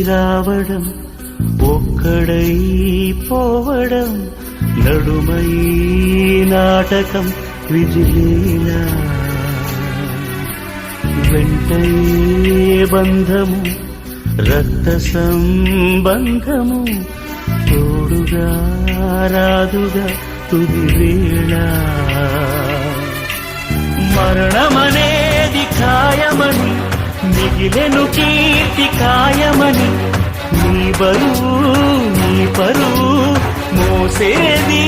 రావడం ఒక్కడై పోవడం నడుమై నాటకం విజిలేలా వెంటయే బంధము రక్త సంబంధము తోడుగా రాదుగా తుది వేళ మరణమనేది ఖాయమని మిగిలెను కీర్తి కాయమని నీ బరువు నీ పరువు మోసేది